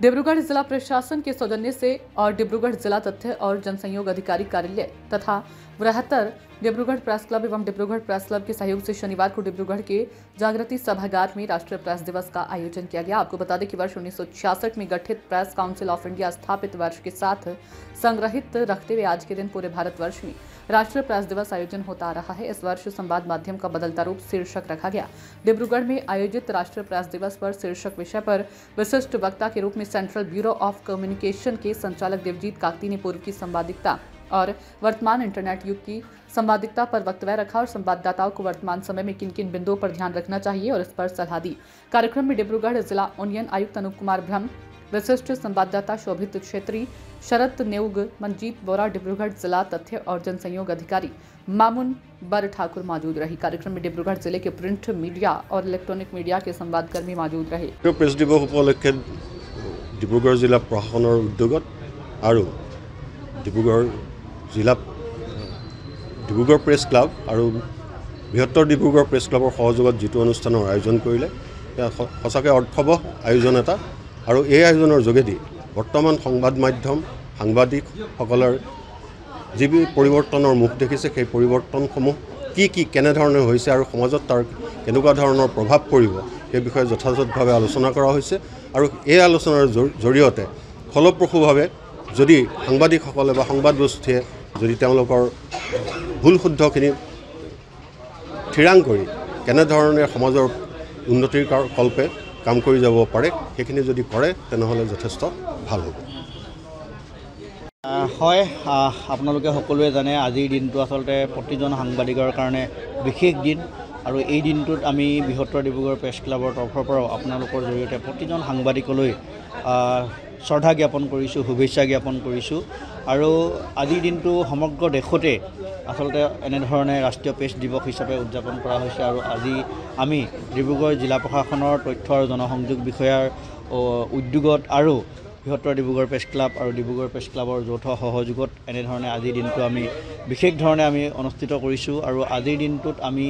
डिब्रूगढ़ जिला प्रशासन के सौजन्य से और डिब्रूगढ़ जिला तथ्य और जनसंयोग अधिकारी कार्यालय तथा बृहत्तर डिब्रूगढ़ प्रेस क्लब एवं डिब्रूगढ़ प्रेस क्लब के सहयोग से शनिवार को डिब्रूगढ़ के जागृति सभागार में राष्ट्रीय प्रेस दिवस का आयोजन किया गया। आपको बता दें कि वर्ष 1966 में गठित प्रेस काउंसिल ऑफ इंडिया स्थापित वर्ष के साथ संग्रहित रखते हुए आज के दिन पूरे भारतवर्ष में राष्ट्रीय प्रेस दिवस आयोजन होता आ रहा है। इस वर्ष संवाद माध्यम का बदलता रूप शीर्षक रखा गया। डिब्रूगढ़ में आयोजित राष्ट्रीय प्रेस दिवस पर शीर्षक विषय पर विशिष्ट वक्ता के रूप में सेंट्रल ब्यूरो ऑफ कम्युनिकेशन के संचालक देवजीत काकती ने पूर्व की संवादिकता और वर्तमान इंटरनेट युग की संवादिकता पर वक्तव्य रखा और संवाददाताओं को वर्तमान समय में किन किन बिंदुओं पर ध्यान रखना चाहिए और इस पर सलाह दी। कार्यक्रम में डिब्रूगढ़ जिला उन्नयन आयुक्त अनूप कुमार ब्रह्म, विशिष्ट संवाददाता शोभित क्षेत्री, शरद नेउग, मंजीत बोरा, डिब्रूगढ़ जिला तथ्य और जनसंयोग अधिकारी मामुन बर ठाकुर मौजूद रही। कार्यक्रम में डिब्रूगढ़ जिले के प्रिंट मीडिया और इलेक्ट्रॉनिक मीडिया के संवादकर्मी मौजूद रहे। प्रेस दिवस उपलक्षे डिब्रूगढ़ जिला प्रशासনৰ উদ্যোগত আৰু ডিব্ৰুগড় जिला डिब्रूगढ़ प्रेस क्लब और बृहत्तर डिब्रूगढ़ प्रेस क्लबर सहयोगत जी अनुष्ठान आयोजन करिले सचाके अर्थबह आयोजन एटा और ये आयोजन जोगेदी बर्तमान संबाद माध्यम सांबादिक जी परिवर्तনৰ मुख देखिছে সেই परिवर्तनসমূह কি কেনেধৰণে হৈছে আৰু সমাজত তাৰ কেনেকুৱা ধৰণৰ প্ৰভাৱ পৰিব সেই বিষয়ে যথাযথভাৱে আলোচনা কৰা হৈছে আৰু এই আলোচনাৰ জৰিয়তে ফলপ্ৰসূভাৱে যদি সাংবাদিকসকলে বা সংবাদ গোষ্ঠীয়ে যদি তেওঁলোকৰ ভুল শুদ্ধখিনি ঠিৰাং কৰি কেনেধৰণে সমাজৰ উন্নতিৰ কল্পে কাম কৰি যাব পাৰে সেইখিনি যদি কৰে তেনেহ'লে যথেষ্ট ভাল হ'ব। হয়, আপোনালোকে সকলোৱে জানে আজিৰ দিনটো আচলতে প্ৰতিজন সাংবাদিকৰ কাৰণে বিশেষ দিন আৰু এই দিনটোত আমি বৃহত্তৰ ডিব্ৰুগড় প্ৰেছ ক্লাবৰ তৰফৰ পৰাও আপোনালোকৰ জৰিয়তে প্ৰতিজন সাংবাদিকলৈ শ্ৰদ্ধা জ্ঞাপন কৰিছোঁ, শুভেচ্ছা জ্ঞাপন কৰিছোঁ। আৰু আজিৰ দিনটো সমগ্ৰ দেশতে আচলতে এনেধৰণে ৰাষ্ট্ৰীয় প্ৰেছ দিৱস হিচাপে উদযাপন কৰা হৈছে আৰু আজি আমি ডিব্ৰুগড় জিলা প্ৰশাসনৰ তথ্য আৰু জনসংযোগ বিষয়াৰ উদ্যোগত আৰু বৃহত্তৰ ডিব্ৰুগড় প্ৰেছ ক্লাব আৰু ডিব্ৰুগড় প্ৰেছ ক্লাবৰ যৌথ সহযোগত এনেধৰণে আজিৰ দিনটো আমি বিশেষ ধৰণে আমি অনুষ্ঠিত কৰিছোঁ। আৰু আজিৰ দিনটোত আমি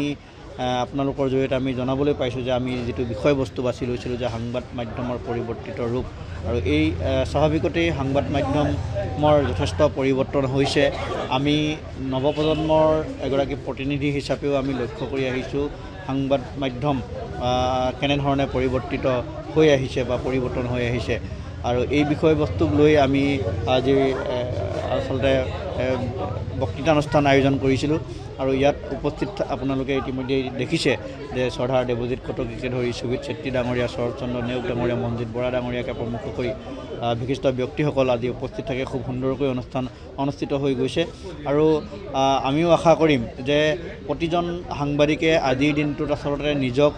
আপোনালোকৰ জৰিয়তে আমি জনাবলৈ পাইছোঁ যে আমি যিটো বিষয়বস্তু বাছি লৈছিলোঁ যে সংবাদ মাধ্যমৰ পৰিৱৰ্তিত ৰূপ আৰু এই স্বাভাৱিকতেই সংবাদ মাধ্যমৰ যথেষ্ট পৰিৱৰ্তন হৈছে। আমি নৱপ্ৰজন্মৰ এগৰাকী প্ৰতিনিধি হিচাপেও আমি লক্ষ্য কৰি আহিছোঁ সংবাদ মাধ্যম কেনেধৰণে পৰিৱৰ্তিত হৈ আহিছে বা পৰিৱৰ্তন হৈ আহিছে আৰু এই বিষয়বস্তুক লৈ আমি আজি আচলতে বক্তৃতানুষ্ঠান আয়োজন কৰিছিলোঁ আৰু ইয়াত উপস্থিত আপোনালোকে ইতিমধ্যে দেখিছে যে শ্ৰদ্ধাৰ দেৱজিৎ কটকীকে ধৰি সুবিত চেত্ৰী ডাঙৰীয়া, শৰৎ চন্দ্ৰ নেওগ ডাঙৰীয়া, মঞ্জিত বৰা ডাঙৰীয়াকে প্ৰমুখ কৰি বিশিষ্ট ব্যক্তিসকল আজি উপস্থিত থাকে। খুব সুন্দৰকৈ অনুষ্ঠান অনুষ্ঠিত হৈ গৈছে আৰু আমিও আশা কৰিম যে প্ৰতিজন সাংবাদিকে আজিৰ দিনটোত আচলতে নিজক